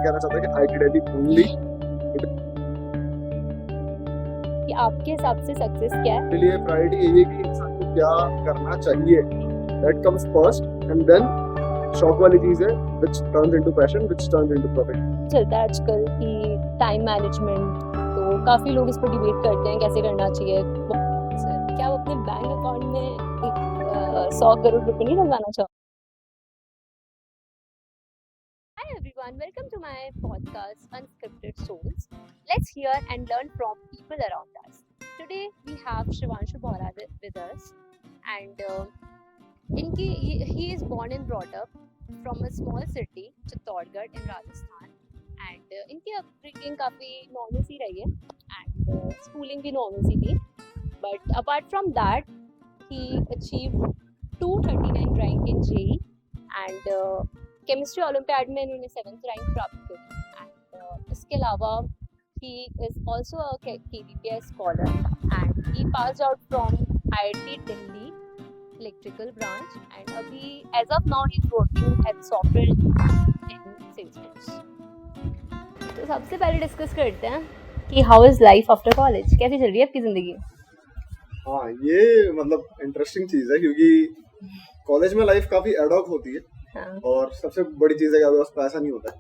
कहना चाहता कि आईटी दिल्ली ओनली कि आपके हिसाब से सक्सेस क्या है? के लिए प्रायोरिटी यही है कि इंसान को क्या करना चाहिए, that comes first and then शौक वाली चीज है which turns into passion, which turns into profit. चलता है आजकल कि टाइम मैनेजमेंट, तो काफी लोग इस पर डिबेट करते हैं कैसे करना चाहिए। सर, क्या आप अपने बैंक अकाउंट में एक 100 करोड़ रुपए नहीं डलवाना चाहो? Hi everyone, welcome to my podcast Unscripted Souls. Let's hear and learn from people around us. Today we have Shivanshu Bora with us, and he is born and brought up from a small city, Chittorgarh in Rajasthan. And इनकी upbringing काफ़ी normal सी रही है, and schooling भी normal सी थी. But apart from that, he achieved 239 rank in JEE, and chemistry olympiad में इन्होंने 7th rank प्राप्त करी. एंड इसके अलावा he is also a KVPS scholar, and he pass out from IIT Delhi electrical branch, and अभी as of now he is working as software in Salesforce. तो सबसे पहले डिस्कस करते हैं कि how is life after college, कैसी चल रही है आपकी जिंदगी? हाँ, ये मतलब इंटरेस्टिंग चीज है क्योंकि कॉलेज में लाइफ काफी एडॉक होती है. हाँ. और सबसे बड़ी चीज है कि आपके पास पैसा नहीं होता है.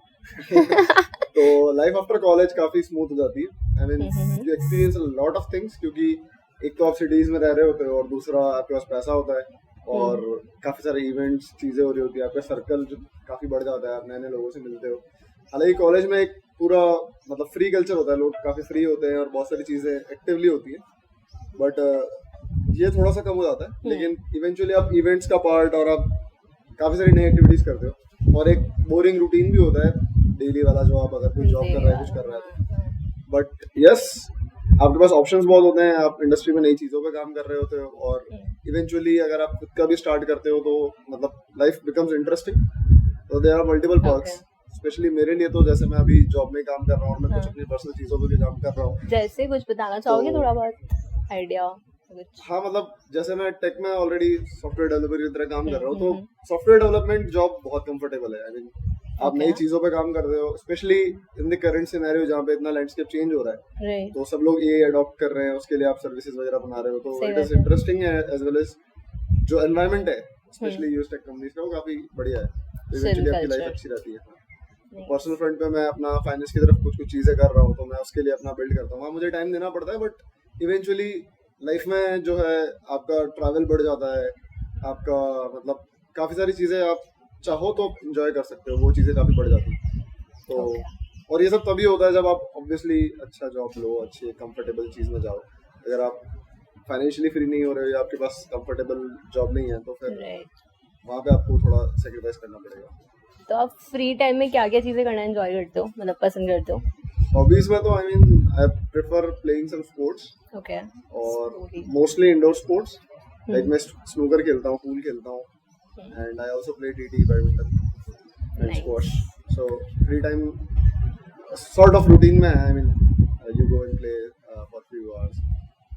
तो लाइफ आफ्टर कॉलेज काफी स्मूथ हो जाती है. I mean you experience a lot of things, क्योंकि एक तो आप सिटीज में रह रहे होते हो और दूसरा आपके पास पैसा होता है और काफी सारे इवेंट्स चीजें हो रही होती है. आपका सर्कल काफी बढ़ जाता है, आप नए नए लोगों से मिलते हो. हालांकि कॉलेज में एक पूरा मतलब फ्री कल्चर होता है, लोग काफी फ्री होते हैं और बहुत सारी चीजें एक्टिवली होती है. बट ये थोड़ा सा कम हो जाता है. लेकिन इवेंचुअली आप इवेंट्स का पार्ट और आप काफी सारी नई एक्टिविटीज करते हो, और एक बोरिंग रूटीन भी होता है डेली वाला, जो आप अगर कोई जॉब कर रहा है, कुछ कर रहा है. बट यस, आपके पास ऑप्शंस बहुत होते हैं, आप इंडस्ट्री में नई चीजों पे काम कर रहे होते हो, और इवेंचुअली अगर आप खुद का भी स्टार्ट करते हो तो मतलब लाइफ बिकम्स इंटरेस्टिंग. तो there are multiple perks. Specially मेरे लिए तो जैसे मैं अभी जॉब में काम कर रहा हूँ और मैं कुछ अपनी पर्सनल चीजों पे भी काम कर रहा हूँ. जैसे कुछ बताना चाहोगे थोड़ा बहुत आइडिया? हाँ, मतलब जैसे मैं टेक में ऑलरेडी सॉफ्टवेयर डेवलपर की तरह काम कर रहा हूँ, तो सॉफ्टवेयर डेवलपमेंट जॉब बहुत कंफर्टेबल है. आई मीन आप नई चीजों पे काम कर रहे हो, specially in the current scenario जहाँ पे इतना लैंडस्केप चेंज हो रहा है. तो सब लोग ये अडॉप्ट कर रहे हैं, उसके लिए आप सर्विसेज वगैरह बना रहे हो, तो इट इज इंटरेस्टिंग है. एज वेल एज जो एनवायरनमेंट है स्पेशली यूएस टेक कंपनीज का, वो काफी बढ़िया है. इवेंचुअली आपकी लाइफ अच्छी रहती है. पर्सनल फ्रंट पे मैं अपना फाइनेंस की तरफ कुछ कुछ चीजें कर रहा हूँ, तो मैं उसके लिए अपना बिल्ड करता हूँ. वहाँ मुझे टाइम देना पड़ता है, बट इवेंचुअली लाइफ में जो है आपका ट्रैवल बढ़ जाता है, आपका मतलब काफ़ी सारी चीज़ें आप चाहो तो एंजॉय कर सकते हो, वो चीज़ें काफ़ी बढ़ जाती हैं. तो और ये सब तभी होता है जब आप ऑब्वियसली अच्छा जॉब लो, अच्छी कंफर्टेबल चीज़ में जाओ. अगर आप फाइनेंशियली फ्री नहीं हो रहे हो या आपके पास कंफर्टेबल जॉब नहीं है, तो फिर वहाँ पे आपको थोड़ा सेक्रीफाइस करना पड़ेगा. तो आप फ्री टाइम में क्या क्या चीज़ें करना एंजॉय करते हो, मतलब पसंद करते हो? हॉबीज में तो I mean I prefer playing some sports. Okay. और मोस्टली इंडोर स्पोर्ट्स. लाइक मैं स्नूकर खेलता हूँ, पूल खेलता हूँ, and I also play TT, badminton and squash. So free time sort of routine में I mean you go and play for few hours.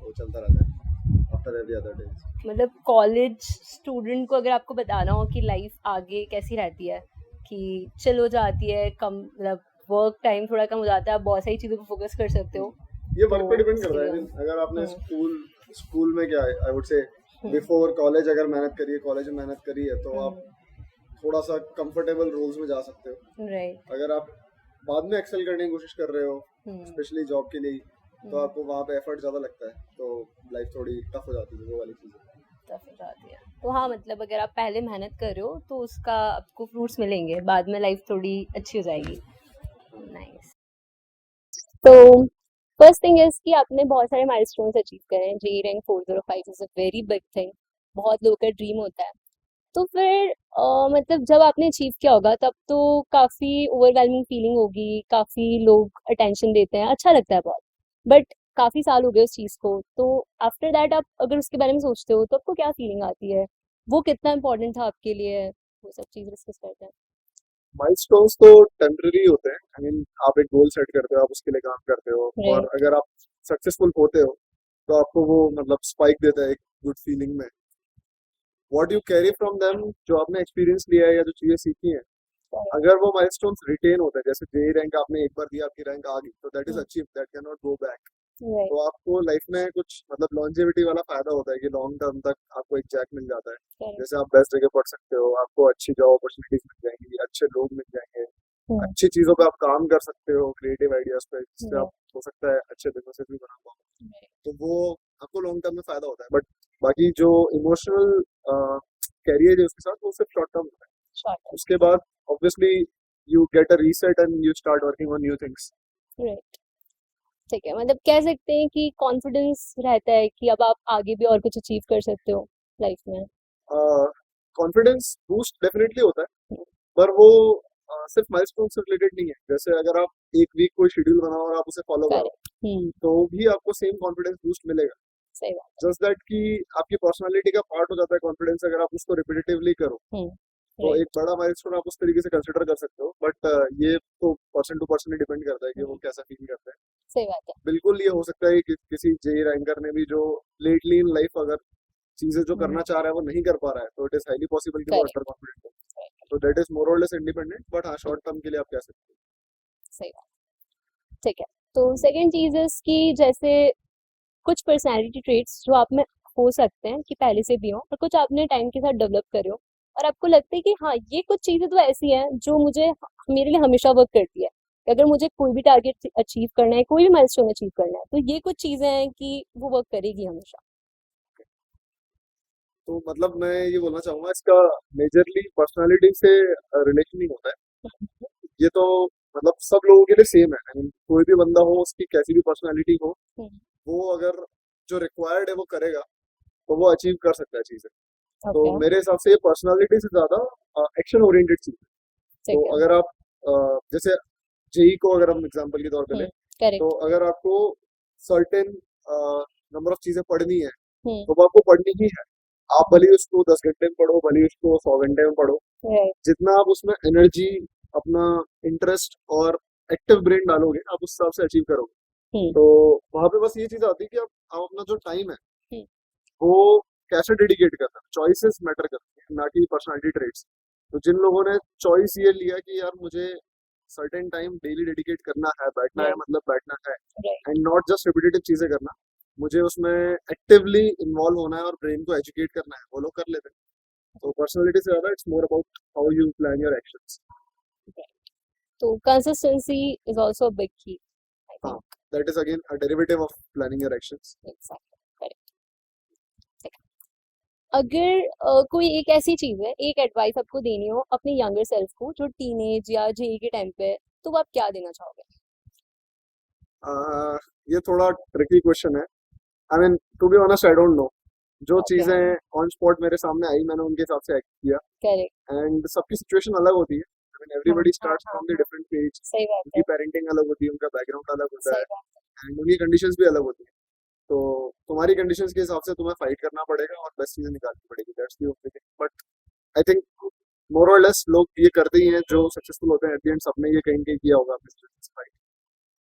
वो चलता रहता है आफ्टर एवरी अदर डे. मतलब कॉलेज स्टूडेंट को अगर आपको बताना हो कि लाइफ आगे कैसी रहती है, कि चिल हो जाती है, कम मतलब वर्क टाइम थोड़ा कम हो जाता है, आप बहुत सारी चीज़ों पर फोकस कर सकते हो. ये वर्क पे डिपेंड करता है. अगर आपने स्कूल में क्या है, I would say before college अगर मेहनत करी है, कॉलेज में मेहनत करी है, तो आप थोड़ा सा कंफर्टेबल रोल्स में जा सकते हो. राइट. अगर आप बाद में एक्सेल करने की कोशिश कर रहे हो, स्पेशली जॉब के लिए, तो आपको वहाँ पे एफर्ट ज़्यादा लगता है, तो लाइफ थोड़ी टफ हो जाती है. वो वाली चीज़ टफ हो जाती है. तो हाँ, मतलब अगर आप पहले मेहनत कर रहे हो तो उसका आपको फ्रूट्स मिलेंगे, बाद में लाइफ थोड़ी अच्छी हो जाएगी. नाइस. तो फर्स्ट थिंग इज कि आपने बहुत सारे माइलस्टोन्स अचीव करे हैं. JEE rank 405 is a very big thing, बहुत लोगों का ड्रीम होता है. तो फिर मतलब जब आपने अचीव किया होगा तब तो काफ़ी ओवरवेलमिंग फीलिंग होगी, काफ़ी लोग अटेंशन देते हैं, अच्छा लगता है बहुत. बट काफ़ी साल हो गए उस चीज़ को, तो आफ्टर दैट आप अगर उसके बारे में सोचते हो तो आपको क्या फीलिंग आती है, वो कितना इम्पोर्टेंट था आपके लिए, वो सब चीज़ डिस्कस करते हैं. माइलस्टोन्स तो टेम्पररी होते हैं. आई मीन आप एक गोल सेट करते हो, आप उसके लिए काम करते हो, और अगर आप सक्सेसफुल होते हो तो आपको वो मतलब स्पाइक देता है एक गुड फीलिंग में. What you carry from them, जो आपने एक्सपीरियंस लिया है या जो चीज़ें सीखी हैं, अगर वो माइलस्टोन्स रिटेन होते हैं, जैसे जेई रैंक आपने एक बार दिया, आपकी रैंक आ गई, तो that is achieve, that can not go back. Right तो आपको लाइफ में कुछ मतलब लॉन्जेविटी वाला फायदा होता है कि लॉन्ग टर्म तक आपको एक जैक मिल जाता है। करेक्ट जैसे आप बेस्ट जगह पढ़ सकते हो, आपको अच्छी जॉब अपॉर्चुनिटीज मिल जाएंगी, अच्छे लोग मिल जाएंगे, अच्छी चीजों पे आप काम कर सकते हो, क्रिएटिव आइडियाज पे, जिससे आप हो सकता है अच्छे बिजनेसेस भी बना पाओ। तो वो आपको लॉन्ग टर्म में फायदा होता है। बट बाकी जो इमोशनल कैरियर है उसके साथ, वो सिर्फ शॉर्ट टर्म होता है। शॉर्ट उसके बाद obviously you get a reset and you start working on new things. Right ठीक है, मतलब कह सकते हैं कि कॉन्फिडेंस रहता है कि अब आप आगे भी और कुछ अचीव कर सकते हो लाइफ में। कॉन्फिडेंस बूस्ट डेफिनेटली होता है, पर वो सिर्फ माइलस्टोन से रिलेटेड नहीं है। जैसे अगर आप एक वीक कोई शेड्यूल बनाओ और आप उसे फॉलो करो, करेक्ट तो भी आपको सेम कॉन्फिडेंस बूस्ट मिलेगा। सही बात जस्ट दैट कि आपकी पर्सनालिटी का पार्ट हो जाता है कॉन्फिडेंस, अगर आप उसको रिपीटेटिवली करो। तो राइट एक बड़ा माइलस्टोन आप उस तरीके से कंसिडर कर सकते हो। बट ये तो पर्सन टू पर्सन ही डिपेंड करता है कि वो कैसा फील करता है। सही बात है। बिल्कुल ये हो सकता है कि किसी जेई रैंकर ने भी जो लेटली इन लाइफ अगर चीजें जो करना चाह रहा है वो नहीं कर पा रहा है, तो इट इज हाईली पॉसिबल कि वो करेक्ट अंडर कॉन्फिडेंट हो। तो दैट इज मोर और लेस इंडिपेंडेंट, बट हाँ शॉर्ट टर्म के लिए आप कह सकते हो। सही बात ठीक है। तो सेकंड चीज इज कि जैसे कुछ पर्सनालिटी ट्रेट्स जो आप में हो सकते हैं कि पहले से भी हो, और कुछ आपने टाइम के साथ डेवलप करे हो, और आपको लगता है कि हाँ ये कुछ चीजें तो ऐसी हैं जो मुझे मेरे लिए हमेशा वर्क करती है। अगर मुझे कोई भी टारगेट अचीव करना है, कोई भी माइलस्टोन अचीव करना है, तो ये कुछ चीजें हैं कि वो वर्क करेगी हमेशा। तो मतलब मैं ये बोलना चाहूंगा, इसका मेजरली पर्सनालिटी से रिलेशन नहीं होता है। ये तो मतलब सब लोगों के लिए सेम है। I mean, कोई भी बंदा हो, उसकी कैसी भी पर्सनालिटी हो, वो अगर जो रिक्वायर्ड है वो करेगा, तो वो अचीव कर सकता है चीजें। तो ओके मेरे हिसाब से ये पर्सनालिटी से ज्यादा एक्शन ओरिएंटेड चीज है। ठीक तो है। अगर आप जैसे जेई को अगर हम एग्जांपल के तौर पे लें, तो करेक्ट अगर आपको सर्टेन नंबर ऑफ चीजें पढ़नी है, हम्म तो वो आपको पढ़नी ही है। आप भले ही उसको 10 घंटे में पढ़ो, भले ही उसको 100 घंटे में पढ़ो, राइट जितना आप उसमें एनर्जी, अपना इंटरेस्ट और एक्टिव ब्रेन डालोगे, आप उस हिसाब से अचीव करोगे। तो वहां पे बस ये चीज आती है कि आप अपना जो टाइम है वो कैसे डेडिकेट करना। चॉइसेस मैटर करती है, ना कि पर्सनालिटी ट्रेट्स। तो जिन लोगों ने चॉइस ये लिया कि यार मुझे सर्टेन टाइम डेली डेडिकेट करना है, बैठना है राइट मतलब बैठना है, right and not just repetitive चीजें करना, मुझे उसमें एक्टिवली इन्वॉल्व होना है और ब्रेन को एजुकेट करना है, वो लोग कर लेते हैं। तो पर्सनालिटी से ज्यादा it's more about how you plan your actions. तो consistency is also a big key I हाँ, think. That is again a derivative of planning your actions. Exactly correct. अगर कोई एक ऐसी चीज है, एक एडवाइस आपको देनी हो अपने यंगर सेल्फ को जो टीनेज या जेई के टाइम पे है, तो वो आप क्या देना चाहोगे? ये थोड़ा ट्रिकी क्वेश्चन है। I mean to be honest, I don't know. जो ओके चीजें ऑन स्पॉट मेरे सामने आई, मैंने उनके हिसाब से एक्ट किया। करेक्ट एंड सबकी सिचुएशन अलग होती है। I mean everybody starts from the different page. सही बात उनकी है। पेरेंटिंग अलग होती है, उनका बैकग्राउंड अलग होता है, सही बात एंड उनकी कंडीशंस भी अलग होती है। तो तुम्हारी कंडीशंस के हिसाब से तुम्हें फाइट करना पड़ेगा और बेस्ट चीजें निकालनी पड़ेगी, that's the only thing. But I think more और लेस लोग ये करते ही हैं जो सक्सेसफुल होते हैं, एट द एंड सबने ये कहीं कहीं किया होगा अपनी सिचुएशन से फाइट।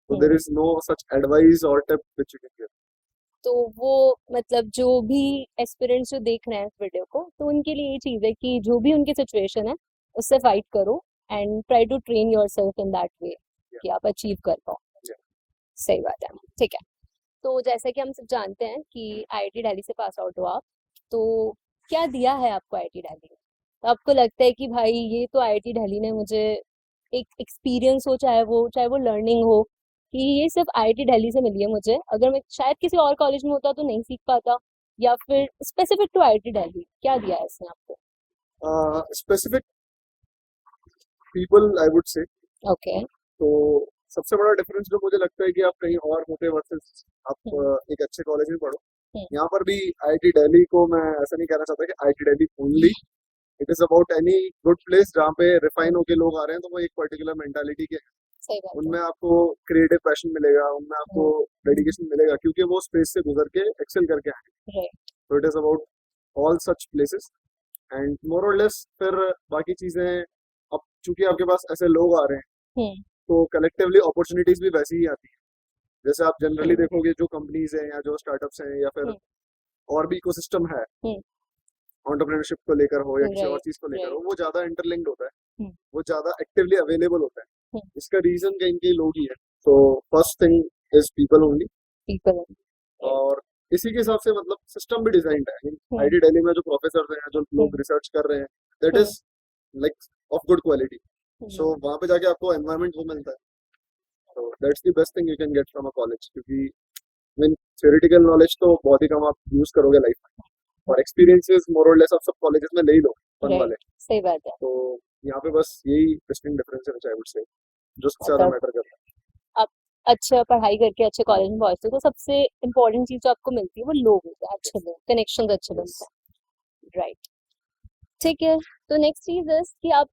तो there is no such advice or tip which you can give. तो वो मतलब जो भी एस्पिरेंट्स जो देख रहे हैं इस वीडियो को, तो उनके लिए ये चीज है कि जो भी उनकी सिचुएशन है उससे फाइट करो and try to train yourself in that way कि आप अचीव कर पाओ। सही बात है, ठीक है। तो जैसा कि हम सब जानते हैं कि आईआईटी दिल्ली से पास आउट हो आप, तो क्या दिया है आपको आईआईटी दिल्ली ने? तो आपको लगता है कि भाई ये तो आईआईटी दिल्ली ने मुझे एक एक्सपीरियंस हो, चाहे वो लर्निंग हो, कि ये सिर्फ आईआईटी दिल्ली से मिली है मुझे, अगर मैं शायद किसी और कॉलेज में होता तो नहीं सीख पाता, या फिर स्पेसिफिक टू आईआईटी दिल्ली क्या दिया है इसने आपको? Specific people I would say. Okay तो सबसे बड़ा डिफरेंस जो मुझे लगता है कि आप कहीं और होते वर्सेस आप एक अच्छे कॉलेज में पढ़ो। यहाँ पर भी आईआईटी दिल्ली को मैं ऐसा नहीं कहना चाहता कि IIT Delhi only. It is about any good place जहाँ पे रिफाइन होके लोग आ रहे हैं, तो वो एक पर्टिकुलर मेंटालिटी के हैं। सही बात उनमें आपको क्रिएटिव पैशन मिलेगा, उनमें आपको डेडिकेशन मिलेगा, क्योंकि वो स्पेस से गुजर के एक्सेल करके आए हैं। है। तो it is about all such places and more और लेस। फिर बाकी चीजें, अब चूंकि आपके पास ऐसे लोग आ रहे हैं, तो कलेक्टिवली अपॉर्चुनिटीज भी वैसी ही आती है। जैसे आप जनरली देखोगे जो कंपनीज हैं या जो स्टार्टअप्स हैं या फिर और भी इकोसिस्टम है, एंटरप्रेन्योरशिप को लेकर हो या किसी और राइट चीज को लेकर हो, राइट वो ज्यादा इंटरलिंक्ड होता है। हम्म, वो ज्यादा एक्टिवली अवेलेबल होता है। हम्म, इसका रीजन कहीं कहीं लोग ही है। तो first thing is people only. people, right, और इसी के हिसाब से मतलब सिस्टम भी डिजाइंड है। हम्म, आईटी दिल्ली में जो प्रोफेसर हैं, जो लोग हम्म, रिसर्च कर रहे हैं, that hmm, is like of good quality. So hmm, वहां पे जाके आपको एनवायरनमेंट वो मिलता है। तो that's the best thing you can get from a college, क्योंकि मीन थ्योरेटिकल नॉलेज तो बहुत ही कम आप यूज करोगे लाइफ में, और एक्सपीरियंसेस मोर और लेस आप सब कॉलेजेस में ले ही लो फन राइट, वाले। सही बात है। तो यहाँ पे बस यही डिस्टिंक्ट डिफरेंस है, आई वुड से, जो सबसे ज्यादा मतलब मैटर करता आप अच्छा पढ़ाई करके अच्छे कॉलेज में पहुंचते हो तो सबसे इम्पोर्टेंट चीज जो आपको मिलती है वो लोग होते हैं, है। अच्छे लोग, कनेक्शन अच्छे यस। बनते हैं, राइट। ठीक है, तो नेक्स्ट चीज इज कि आप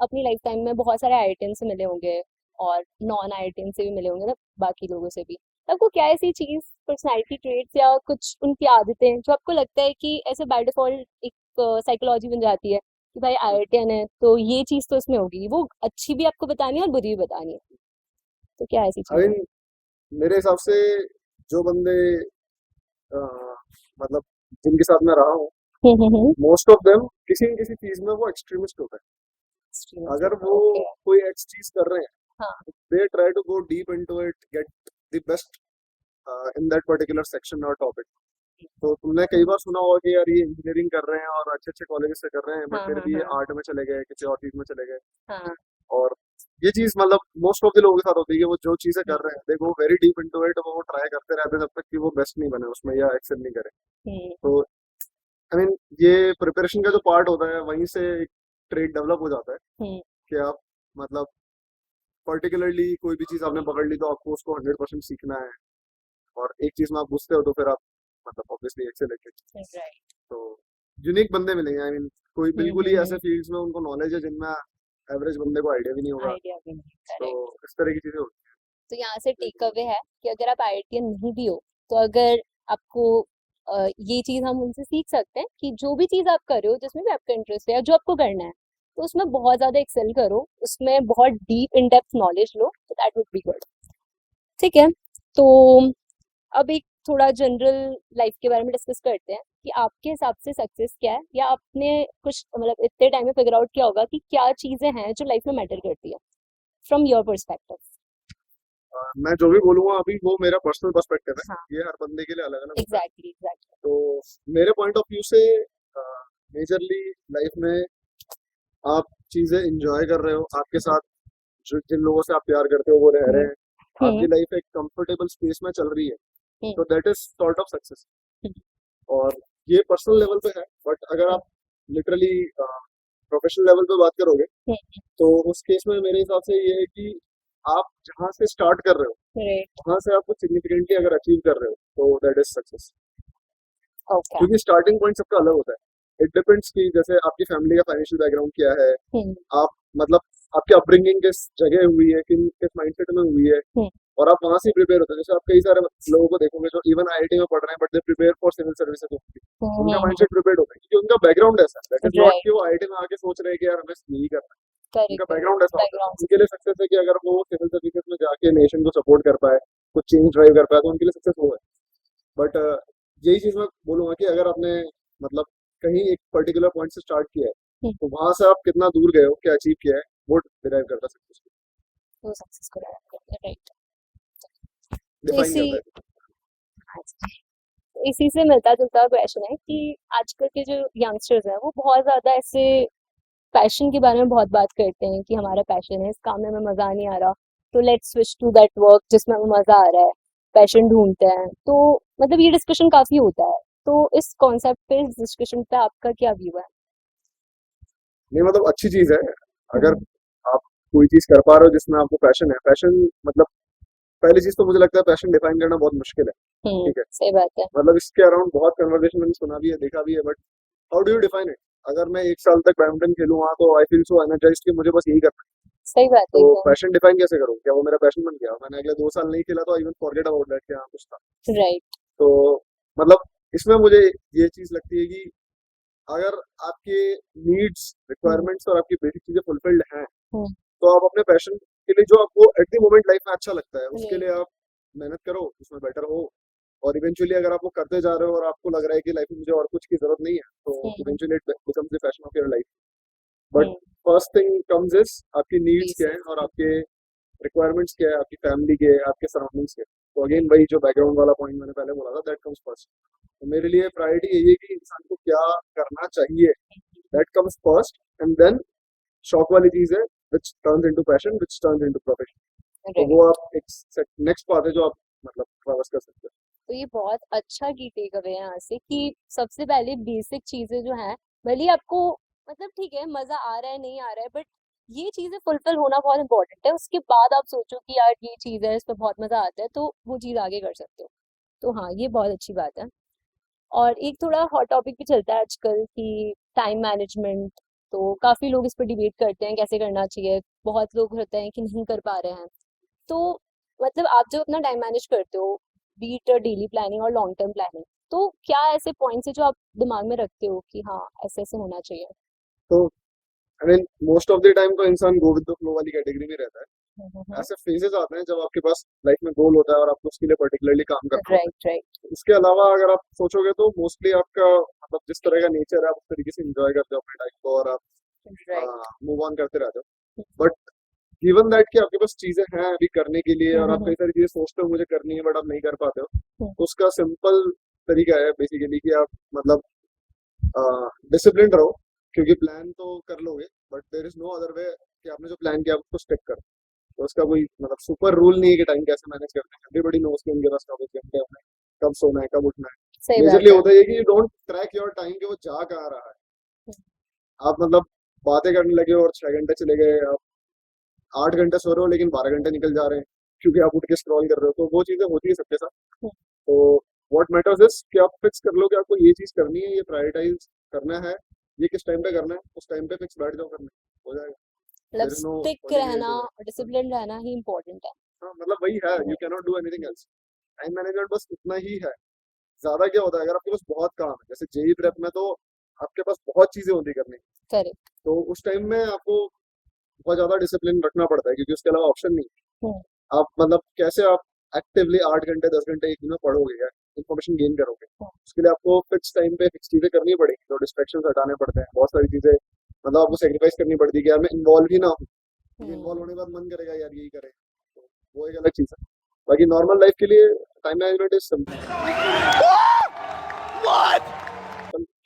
अपनी लाइफ टाइम में बहुत सारे आईआईटियन से मिले होंगे और नॉन आईआईटियन से भी मिले होंगे ना, बाकी लोगों से भी। तो आपको क्या ऐसी चीज, पर्सनालिटी ट्रेट्स या कुछ उनकी आदतें जो आपको लगता है कि ऐसे बाय डिफॉल्ट एक साइकोलॉजी बन जाती है कि भाई आईआईटियन है तो ये चीज तो इसमें होगी, वो अच्छी भी आपको बतानी है और बुरी भी बतानी है, तो क्या ऐसी आई चीजें? मीन मेरे हिसाब से जो बंदे अ, मतलब जिनके साथ मैं रहा हूँ, हम्म। मोस्ट ऑफ देम किसी न किसी चीज में वो एक्सट्रीमिस्ट होता है। एक्सट्रीमिस्ट अगर होता है, वो ओके। कोई एक्स चीज कर रहे हाँ, हैं, they try to go deep into it, get the best in that particular section और टॉपिक। तो तुमने कई बार सुना होगा कि यार ये इंजीनियरिंग कर रहे हैं और अच्छे अच्छे कॉलेजेस से कर रहे हैं, बट हाँ, फिर हाँ, भी ये हाँ, आर्ट में चले गए, किसी और चीज में चले गए। हाँ, और ये चीज मतलब मोस्ट ऑफ द लोगों के साथ होती है कि वो जो चीजें हम्म, कर रहे हैं, they go very deep into it, वो ट्राई करते रहते हैं जब तक कि वो बेस्ट नहीं बने उसमें या एक्सेल नहीं करे। हम्म, तो आई मीन ये प्रिपरेशन का जो पार्ट होता है, वहीं से एक ट्रेड डेवलप हो जाता है हम्म, कि आप मतलब पर्टिकुलरली कोई भी चीज आपने पकड़ ली तो आपको उसको 100% सीखना है, और एक चीज में आप घुसते हो तो फिर आप मतलब ऑब्वियसली एक्सेल। राइट, तो यूनिक बंदे मिलेंगे। आई मीन कोई बिल्कुल ही ऐसे हम्म, फील्ड्स में उनको नॉलेज है जिनमें एवरेज बंदे को आइडिया भी नहीं होगा। आइडिया भी नहीं, तो करेक्ट। इस तरह की चीजें होती तो यहाँ से टेक हैं। अवे है कि अगर आप आईआईटियन नहीं भी हो तो अगर आपको ये चीज हम उनसे सीख सकते हैं कि जो भी चीज आप कर रहे हो जिसमें भी आपका इंटरेस्ट है या जो आपको करना है, तो उसमें बहुत ज्यादा एक्सेल करो, उसमें बहुत डीप इन डेप्थ नॉलेज लो, तो दैट वुड बी गुड। ठीक है, तो अब एक थोड़ा जनरल लाइफ के बारे में डिस्कस करते हैं कि आपके हिसाब से सक्सेस क्या है, या आपने कुछ मतलब इतने टाइम में फिगर आउट किया होगा कि क्या चीजें हैं जो लाइफ में मैटर करती है फ्रॉम योर पर्सपेक्टिव। मैं जो भी बोलूंगा अभी वो मेरा पर्सनल पर्सपेक्टिव है, हाँ, ये हर बंदे के लिए अलग अलग होता है। Exactly exactly. तो मेरे पॉइंट ऑफ व्यू से मेजरली लाइफ में आप चीजें एंजॉय कर रहे हो, आपके साथ जिन लोगों से आप प्यार करते हो वो रह रहे हम्म, हैं, हम्म, आपकी लाइफ एक कंफर्टेबल स्पेस में चल रही है, हम्म, तो that is sort of success. हम्म, और ये पर्सनल लेवल पे है, बट अगर हम्म, आप लिटरली प्रोफेशनल लेवल पे बात करोगे, हम्म, तो उस केस में मेरे हिसाब से ये है कि आप जहाँ से स्टार्ट कर रहे हो राइट, वहां से आप कुछ सिग्निफिकेंटली अगर अचीव कर रहे हो तो दैट इज सक्सेस। ओके, क्योंकि स्टार्टिंग पॉइंट सबका अलग होता है। इट डिपेंड्स कि जैसे आपकी फैमिली का फाइनेंशियल बैकग्राउंड क्या है, हम्म, आप मतलब आपकी अपब्रिंगिंग किस जगह हुई है, किन किस माइंडसेट में हुई है, हम्म, और आप वहां से प्रिपेयर होते हैं। जैसे आप कई सारे लोगों को देखोगे जो इवन आईआईटी में पढ़ रहे हैं, but they prepare for civil services, उनका हम्म, माइंडसेट प्रिपेयर्ड होता है क्योंकि उनका बैकग्राउंड ऐसा है। दैट इज नॉट राइट, कि वो आईआईटी में आके सोच रहे हैं कि यार हमें यही करना है। करेक्ट उनका करेक्ट, बैकग्राउंड ऐसा होता है, बैकग्राउंड तो उनके लिए सक्सेस है कि अगर वो सिविल सर्विसेज में जाके नेशन को सपोर्ट कर पाए, कुछ चेंज ड्राइव कर पाए, तो उनके लिए सक्सेस वो है। बट यही चीज मैं बोलूंगा कि अगर आपने मतलब कहीं एक पर्टिकुलर पॉइंट से स्टार्ट किया है, हम्म, तो वहां से आप कितना दूर गए हो, क्या अचीव किया है, वो डिराइव करता है सक्सेस वो सक्सेस को डेवलप करते हैं, राइट। को, तो डिफाइन इसी, करता है। हाँ जी, तो इसी से मिलता जुलता क्वेश्चन है कि आजकल के जो यंगस्टर्स हैं वो बहुत ज्यादा ऐसे पैशन के बारे में बहुत बात करते हैं कि हमारा पैशन है, इस काम में हमें मजा नहीं आ रहा, तो let's switch to that work जिसमें हमें मजा आ रहा है, पैशन ढूंढते हैं। तो मतलब ये डिस्कशन काफी होता है, तो इस कॉन्सेप्ट पे, इस डिस्कशन पे आपका क्या व्यू है? नहीं मतलब अच्छी चीज है अगर हम्म, आप कोई चीज कर पा रहे हो जिसमें आपको पैशन है। पैशन मतलब पहली चीज तो मुझे लगता है पैशन डिफाइन करना बहुत मुश्किल है। ठीक है, सही बात है। मतलब इसके अराउंड बहुत कन्वर्सेशन मैंने सुना भी है, देखा भी है, but how do you define it? अगर मैं 1 साल तक बैडमिंटन खेलूंगा तो आई फील सो एनर्जाइज्ड कि मुझे बस यही करना है। सही बात है तो एकदम। पैशन डिफाइन कैसे करूँ? क्या वो मेरा पैशन बन गया? मैंने अगले 2 साल नहीं खेला तो I even forget about that कि हाँ कुछ था। राइट। तो मतलब इसमें मुझे ये चीज लगती है कि अगर आपके नीड्स, हम्म, रिक्वायरमेंट्स और आपकी बेसिक चीजें फुलफिल्ड हैं, हम्म, तो आप अपने पैशन के लिए जो आपको एट द मोमेंट लाइफ में अच्छा लगता है उसके राइट, लिए आप मेहनत करो, उसमें बेटर हो। और इवेंचुअली अगर आप वो करते जा रहे हो और आपको लग रहा है कि लाइफ में मुझे और कुछ की जरूरत नहीं है, तो हम्म, eventually it becomes the passion of your life. But hmm, first thing comes is आपकी नीड्स क्या है और आपके रिक्वायरमेंट्स क्या है, आपकी फैमिली के, आपके सराउंडिंग्स के। तो अगेन वही जो बैकग्राउंड वाला पॉइंट मैंने पहले बोला था, दैट कम्स फर्स्ट। तो मेरे लिए प्रायोरिटी यही है कि इंसान को क्या करना चाहिए, that comes first, and then शौक वाली चीज है which turns into passion, which turns into profession. तो वो आप एक नेक्स्ट पाथ है जो आप मतलब ट्रैवर्स कर सकते हो। तो ये बहुत अच्छा की टेक अवे है यहाँ से कि सबसे पहले बेसिक चीजें जो हैं, भले ही आपको मतलब ठीक है मजा आ रहा है नहीं आ रहा है, बट ये चीजें फुलफिल होना बहुत इंपॉर्टेंट है। उसके बाद आप सोचो कि यार ये चीज है, इसमें बहुत मजा आता है, तो वो चीज आगे कर सकते हो। तो हाँ, ये बहुत अच्छी बात है। और एक थोड़ा हॉट टॉपिक भी चलता है आजकल कि टाइम मैनेजमेंट। तो काफी लोग इस पर डिबेट करते हैं कैसे करना चाहिए। बहुत लोग होते हैं कि नहीं कर पा रहे हैं। तो मतलब आप जब अपना टाइम मैनेज करते हो, बी इट डेली प्लानिंग और लॉन्ग टर्म प्लानिंग, तो क्या ऐसे पॉइंट्स है जो आप दिमाग में रखते हो कि हाँ ऐसे ऐसे होना चाहिए? तो I mean most of the time तो इंसान गो विद द फ्लो वाली कैटेगरी में रहता है। ऐसे फेजेस आते हैं जब आपके पास लाइफ में गोल होता है और आपको उसके लिए पर्टिकुलरली काम करना होता राइट राइट है। इसके अलावा अगर आप सोचोगे तो मोस्टली आपका मतलब जिस तरह का नेचर है आप उस तरीके से एंजॉय करते हो अपने टाइम को और आप राइट। मूव ऑन करते रहते हो। बट गिवन दैट कि आपके पास चीजें हैं अभी करने के लिए और आप कई सारी चीजें सोचते हो मुझे करनी है बट आप नहीं कर पाते हो, तो उसका सिंपल तरीका है बेसिकली कि आप मतलब डिसिप्लिन रहो। क्योंकि प्लान तो कर लोगे but there is no other way कि आपने जो प्लान किया आप उसको स्टिक करो। तो उसका कोई मतलब सुपर रूल नहीं है कि टाइम कैसे मैनेज करना है। एवरीबॉडी नोस कि उनके पास 24 घंटे होते हैं, कब सोना है कब उठना है। सही बात मेजरली है। होता है कि you don't track your time कि वो जा कहाँ रहा है। आप मतलब बातें करने लगे हो और 6 घंटे चले गए, आप 8 घंटे सो रहे हो लेकिन 12 घंटे निकल जा रहे हैं क्योंकि आप उठ के स्क्रॉल कर रहे हो। तो वो चीजें होती है सबके साथ। तो व्हाट मैटर्स इज कि आप फिक्स कर लो कि आपको ये चीज करनी है, ये प्रायोरिटाइज करना है, ये किस टाइम पे करना है, उस टाइम पे फिक्स बैठ जाओ करने, हो जाएगा। मतलब there is no stick holy grail रहना टू और डिसिप्लिन रहना ही इम्पोर्टेंट है। हाँ मतलब वही है, you can not do anything else. Time management बस उतना ही है। ज्यादा क्या होता है अगर आपके पास बहुत काम है, जैसे जेई प्रेप में तो आपके पास बहुत चीजें होती करने की, करेक्ट। तो उस टाइम में आपको बहुत ज्यादा डिसिप्लिन रखना पड़ता है क्योंकि उसके अलावा ऑप्शन नहीं है। आप मतलब कैसे आप एक्टिवली 8 घंटे 10 घंटे एक दिन में पढ़ोगे या इन्फॉर्मेशन गेन करोगे, उसके लिए आपको फिक्स टाइम पे फिक्स चीजें करनी पड़ेगी। तो डिस्ट्रैक्शन हटाने पड़ते हैं, बहुत सारी चीजें मतलब आपको सेक्रीफाइस करनी पड़ती है कि यार मैं इन्वॉल्व ही ना हूँ, क्योंकि इन्वॉल्व होने के बाद मन करेगा यार यही करें। तो वो एक अलग चीज है। बाकी नॉर्मल लाइफ के लिए टाइम मैनेजमेंट इज सिंपल।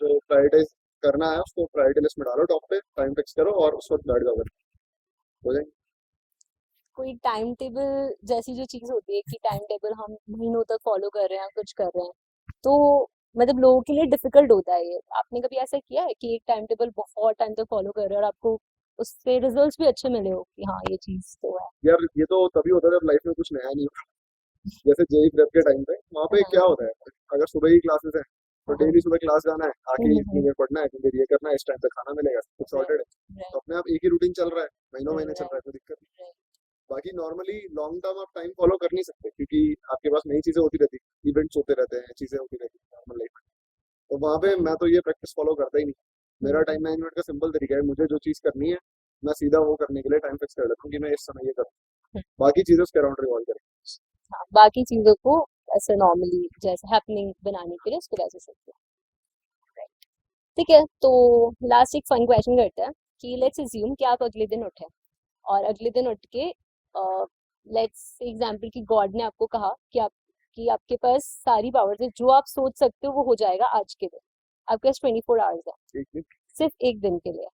जो प्रायोरिटाइज करना है उसको प्रायोरिटी लिस्ट में डालो, टॉप पे टाइम फिक्स करो और उस वक्त बैठ जाओ, हो जाएंगे। कोई टाइम टेबल जैसी जो चीज होती है कि टाइम टेबल हम महीनों तक फॉलो कर रहे हैं, कुछ कर रहे हैं, तो मतलब लोगों के लिए डिफिकल्ट होता है ये। आपने कभी ऐसा किया है कि एक टाइम टेबल बहुत टाइम तक फॉलो कर रहे हैं और आपको उससे रिजल्ट्स भी अच्छे मिले हो कि हाँ ये चीज तो है? यार ये तो तभी होता है जब लाइफ में कुछ नया नहीं होता। जैसे जेई प्रेप के टाइम पे वहाँ पे क्या हाँ होता है, अगर सुबह ही क्लासेस है तो हाँ डेली सुबह क्लास जाना है, आके इतनी हाँ देर पढ़ना है, इतनी देर ये करना है, इस टाइम पे खाना मिलेगा, सब कुछ सॉर्टेड है। तो राइट अपने आप एक ही रूटीन चल रहा है, महीनों महीने चल रहा है, राइट कोई दिक्कत नहीं। राइट। बाकी नॉर्मली लॉन्ग टर्म आप टाइम फॉलो कर नहीं सकते क्योंकि आपके पास नई चीजें होती रहती, इवेंट्स होते रहते हैं, चीजें होती रहती है नॉर्मल लाइफ में। तो वहाँ पे मैं तो ये प्रैक्टिस फॉलो करता ही नहीं। मेरा टाइम मैनेजमेंट का सिंपल तरीका है, मुझे जो चीज करनी है मैं सीधा वो करने के लिए टाइम फिक्स कर लेता हूँ कि मैं इस समय ये करूँ, बाकी चीजें उसके अराउंड रिवॉल्व करें। हाँ, बाकी चीजों को ऐसे नॉर्मली जैसे हैपनिंग बनाने के लिए उसको वैसे सकते हैं। राइट। ठीक है, तो लास्ट एक फन क्वेश्चन करते हैं कि लेट्स अज्यूम कि आप अगले दिन उठे और अगले दिन उठ के लेट्स एग्जाम्पल कि गॉड ने आपको कहा कि आपके पास सारी पावर्स है, जो आप सोच सकते हो वो हो जाएगा आज के दिन। आपके पास 24 आवर्स है एक दिन सिर्फ एक दिन के लिए।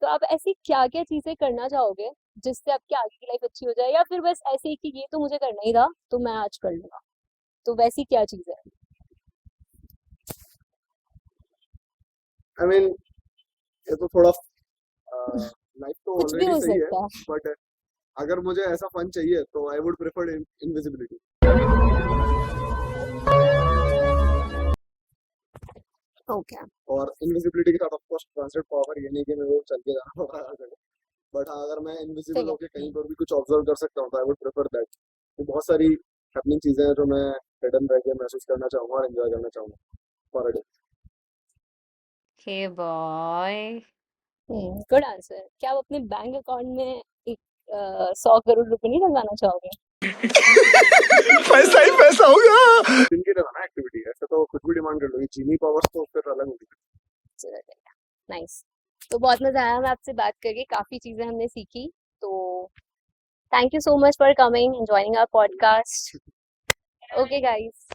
तो आप ऐसी क्या क्या चीजें करना चाहोगे जिससे आपकी आगे की लाइफ अच्छी हो जाए, या फिर बस ऐसे ही कि ये तो मुझे करना ही था तो मैं आज कर लूंगा? तो वैसी क्या चीज है? आई मीन ये तो थोड़ा लाइफ तो कुछ भी ऑलरेडी हो सही है, सकता है। बट अगर मुझे ऐसा फन चाहिए तो I would prefer invisibility. Okay. और इनविजिबिलिटी के साथ ऑफ कोर्स ट्रांसलेट पावर, ये नहीं कि मैं वो चल के जाना होगा हर जगह। बट हाँ अगर मैं इनविजिबल ठीक है। होके कहीं पर भी कुछ ऑब्जर्व कर सकता हूँ तो आई वुड प्रेफर दैट। तो बहुत सारी हैपनिंग चीजें हैं जो मैं हिडन रह के महसूस करना चाहूंगा और एंजॉय करना चाहूंगा for a day. Hey boy. Good answer. क्या आप अपने बैंक अकाउंट में एक 100 करोड़ रुपए नहीं डलवाना चाहोगे? पैसा ही पैसा होगा। दिन की तरह ना एक्टिविटी, ऐसे तो कुछ भी डिमांड कर लो, ये जीनी पावर्स तो फिर अलग होगी। नाइस। तो बहुत मजा आया हमें आपसे बात करके, काफी चीजें हमने सीखी। तो thank you so much for coming and joining our podcast. Okay guys.